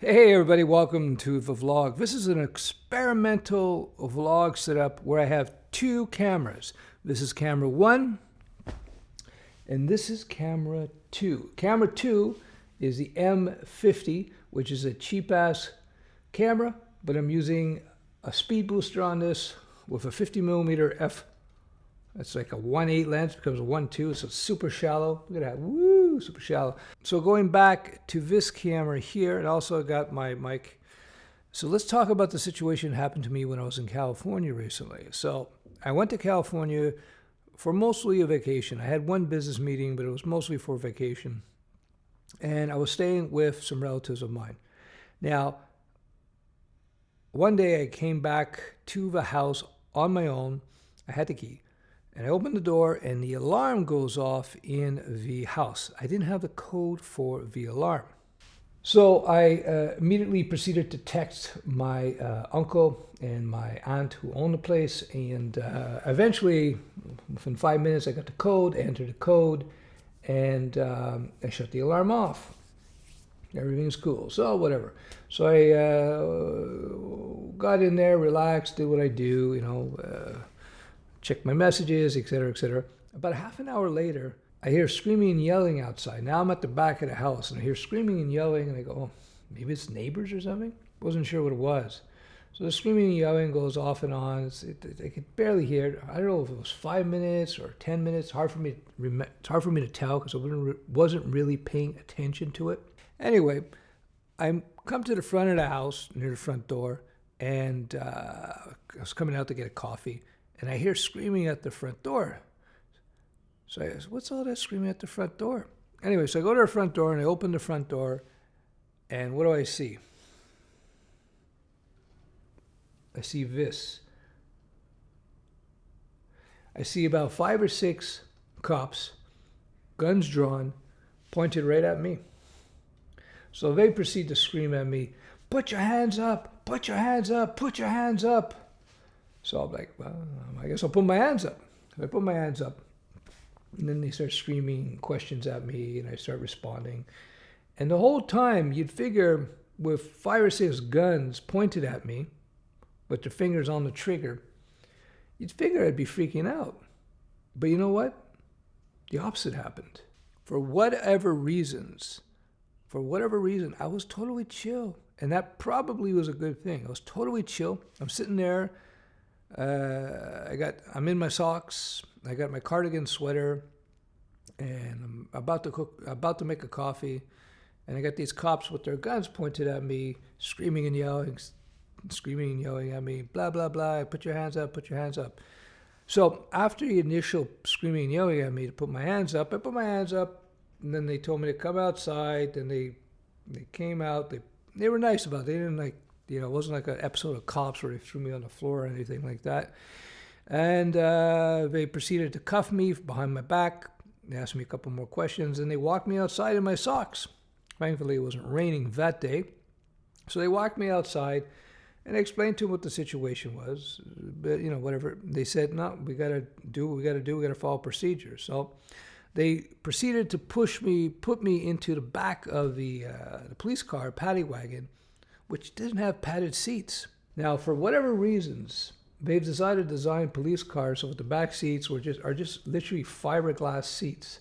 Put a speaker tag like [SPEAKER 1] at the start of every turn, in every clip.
[SPEAKER 1] Hey everybody, welcome to the vlog. This is an experimental vlog setup where I have two cameras. This is camera one and this is camera two. Camera two is the M50, which is a cheap ass camera, but I'm using a speed booster on this with a 50mm f. That's like a 1.8 lens, becomes a 1.2, so it's super shallow. Look at that, woo, super shallow. So going back to this camera here, and also got my mic. So let's talk about the situation that happened to me when I was in California recently. So I went to California for mostly a vacation. I had one business meeting, but it was mostly for vacation. And I was staying with some relatives of mine. Now, one day I came back to the house on my own. I had the key. And I opened the door and the alarm goes off in the house. I didn't have the code for the alarm. So I immediately proceeded to text my uncle and my aunt who owned the place. And eventually, within 5 minutes, I got the code, entered the code, and I shut the alarm off. Everything's cool. So whatever. So I got in there, relaxed, did what I do, check my messages, etc., etc. About half an hour later, I hear screaming and yelling outside. Now I'm at the back of the house, and I hear screaming and yelling, and I go, oh, maybe it's neighbors or something? Wasn't sure what it was. So the screaming and yelling goes off and on. I could barely hear it. I don't know if it was 5 minutes or 10 minutes. It's hard for me to tell because I wasn't really paying attention to it. Anyway, I come to the front of the house, near the front door, and I was coming out to get a coffee. And I hear screaming at the front door. So I ask, what's all that screaming at the front door? Anyway, so I go to the front door and I open the front door. And what do I see? I see this. I see about 5 or 6 cops, guns drawn, pointed right at me. So they proceed to scream at me, put your hands up, put your hands up, put your hands up. So I'm like, well, I guess I'll put my hands up. I put my hands up. And then they start screaming questions at me, and I start responding. And the whole time, you'd figure with 5 or 6 guns pointed at me, with their fingers on the trigger, you'd figure I'd be freaking out. But you know what? The opposite happened. For whatever reason, I was totally chill. And that probably was a good thing. I was totally chill. I'm sitting there. I'm in my socks. I got my cardigan sweater, and I'm about to make a coffee, and I got these cops with their guns pointed at me, screaming and yelling at me, blah blah blah. Put your hands up, put your hands up. So after the initial screaming and yelling at me to put my hands up, I put my hands up, and then they told me to come outside. And they came out. They were nice about it. They didn't it wasn't like an episode of Cops where they threw me on the floor or anything like that. And they proceeded to cuff me behind my back. They asked me a couple more questions, and they walked me outside in my socks. Thankfully, it wasn't raining that day. So they walked me outside, and I explained to them what the situation was. But, whatever. They said, no, we got to do what we got to do. We got to follow procedure. So they proceeded to put me into the back of the police car, paddy wagon, which didn't have padded seats. Now, for whatever reasons, they've decided to design police cars so that the back seats are just literally fiberglass seats,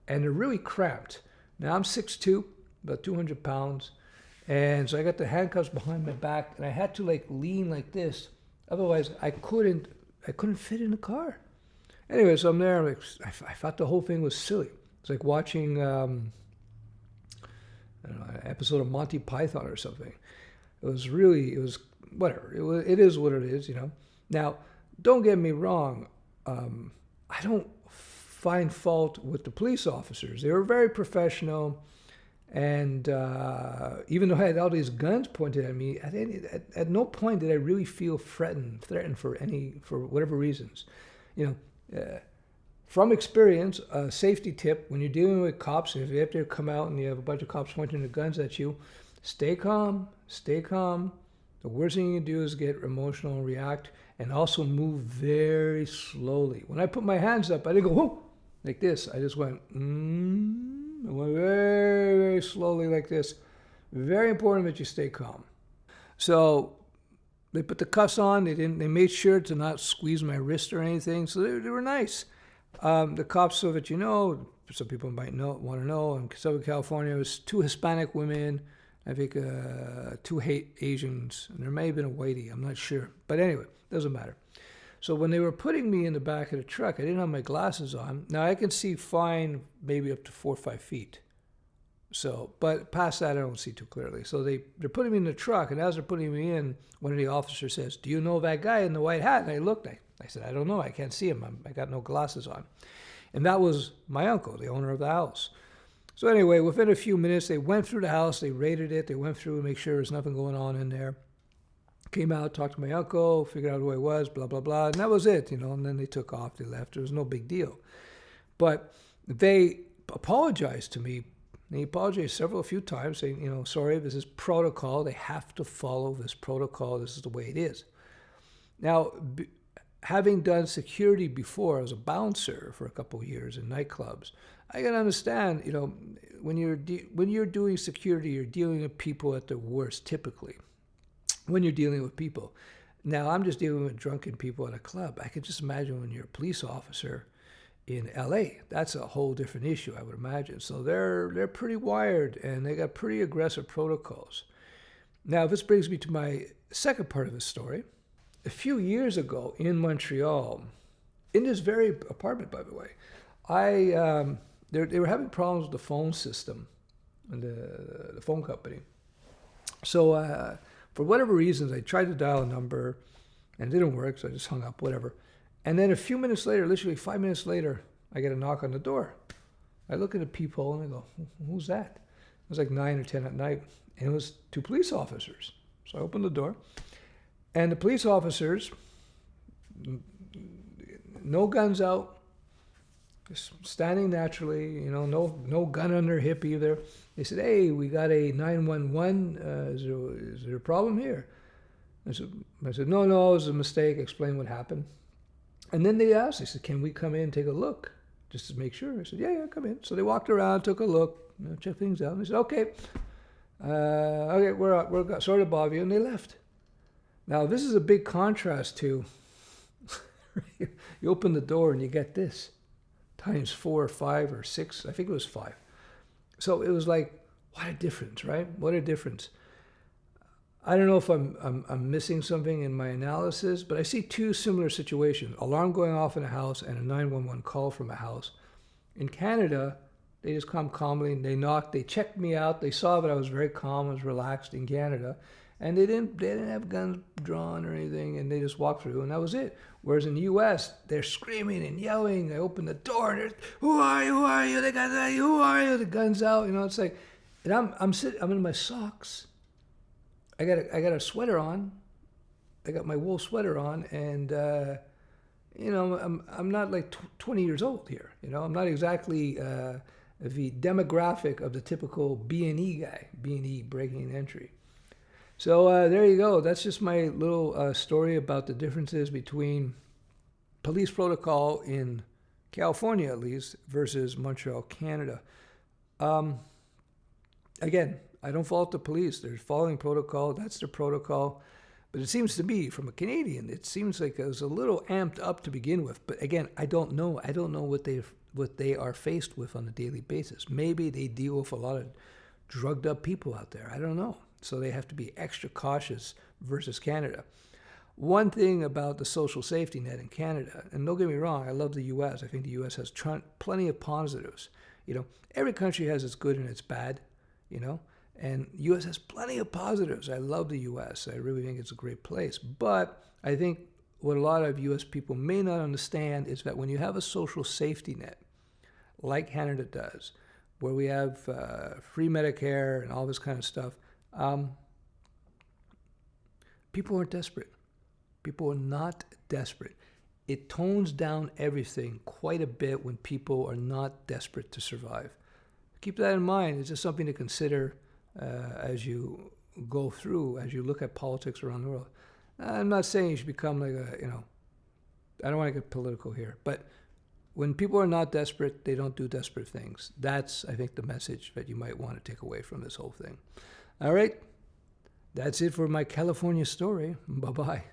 [SPEAKER 1] and they're really cramped. Now I'm 6'2", about 200 pounds, and so I got the handcuffs behind my back, and I had to lean like this, otherwise I couldn't fit in the car. Anyway, so I'm there. I thought the whole thing was silly. It's like watching an episode of Monty Python or something. It was whatever. It is what it is, Now, don't get me wrong. I don't find fault with the police officers. They were very professional. And even though I had all these guns pointed at me, at no point did I really feel threatened for whatever reasons. From experience, a safety tip, when you're dealing with cops, if you have to come out and you have a bunch of cops pointing their guns at you, stay calm. The worst thing you can do is get emotional and react, and also move very slowly. When I put my hands up, I didn't go, whoa, like this. I just went, I went very, very slowly like this. Very important that you stay calm. So they put the cuffs on. They made sure to not squeeze my wrist or anything. So they were nice. The cops, so that you know, some people might want to know, in Southern California, it was 2 Hispanic women, I think 2 Asians, and there may have been a whitey. I'm not sure. But anyway, doesn't matter. So when they were putting me in the back of the truck, I didn't have my glasses on. Now I can see fine, maybe up to 4 or 5 feet. So, but past that, I don't see too clearly. So they're putting me in the truck, and as they're putting me in, one of the officers says, "Do you know that guy in the white hat?" And I looked. I said, "I don't know. I can't see him. I got no glasses on." And that was my uncle, the owner of the house. So anyway, within a few minutes, they went through the house. They raided it. They went through and make sure there's nothing going on in there. Came out, talked to my uncle, figured out who I was, blah, blah, blah. And that was it, And then they took off. They left. There was no big deal. But they apologized to me. And he apologized a few times, saying, "Sorry, this is protocol. They have to follow this protocol. This is the way it is." Now, having done security before, I was a bouncer for a couple of years in nightclubs. I can understand, when you're doing security, you're dealing with people at their worst, typically. When you're dealing with people. Now, I'm just dealing with drunken people at a club. I can just imagine when you're a police officer in LA, that's a whole different issue, I would imagine. So they're pretty wired, and they got pretty aggressive protocols. Now, this brings me to my second part of the story. A few years ago in Montreal, in this very apartment, by the way, they were having problems with the phone system and the phone company. So for whatever reasons, I tried to dial a number, and it didn't work, so I just hung up, whatever. And then a few minutes later, literally 5 minutes later, I get a knock on the door. I look at the peephole and I go, "Who's that?" It was like 9 or 10 at night, and it was 2 police officers. So I opened the door, and the police officers, no guns out, just standing naturally, no gun on their hip either. They said, "Hey, we got a 911. Is there a problem here?" I said, "No, it was a mistake." Explain what happened. And then they asked, they said, "Can we come in and take a look just to make sure?" I said, yeah, come in. So they walked around, took a look, checked things out. And they said, "Okay, we're sorry to bother you," and they left. Now, this is a big contrast to you open the door and you get this times 4 or 5 or 6. I think it was 5. So it was like, what a difference, right? What a difference. I don't know if I'm missing something in my analysis, but I see 2 similar situations. Alarm going off in a house and a 911 call from a house. In Canada, they just come calmly, and they knocked, they checked me out. They saw that I was very calm, I was relaxed in Canada. And they didn't have guns drawn or anything, and they just walked through, and that was it. Whereas in the U.S., they're screaming and yelling. They open the door, and they're, "Who are you? Who are you? They got that. Who are you?" The gun's out. It's like, and I'm in my socks. I got a sweater on. I got my wool sweater on, and I'm not like 20 years old here. I'm not exactly the demographic of the typical B&E guy. B&E, breaking and entry. So there you go. That's just my little story about the differences between police protocol in California, at least, versus Montreal, Canada. Again, I don't fault the police. They're following protocol. That's their protocol. But it seems to me, from a Canadian, it seems like it was a little amped up to begin with. But again, I don't know. I don't know what they are faced with on a daily basis. Maybe they deal with a lot of drugged up people out there. I don't know. So they have to be extra cautious versus Canada. One thing about the social safety net in Canada, and don't get me wrong, I love the U.S. I think the U.S. has plenty of positives. Every country has its good and its bad, and the U.S. has plenty of positives. I love the U.S. I really think it's a great place. But I think what a lot of U.S. people may not understand is that when you have a social safety net, like Canada does, where we have free Medicare and all this kind of stuff, people aren't desperate. People are not desperate. It tones down everything quite a bit when people are not desperate to survive. Keep that in mind. It's just something to consider as you go through, as you look at politics around the world. I'm not saying you should become like I don't want to get political here, but when people are not desperate, they don't do desperate things. That's, I think, the message that you might want to take away from this whole thing. All right. That's it for my California story. Bye bye.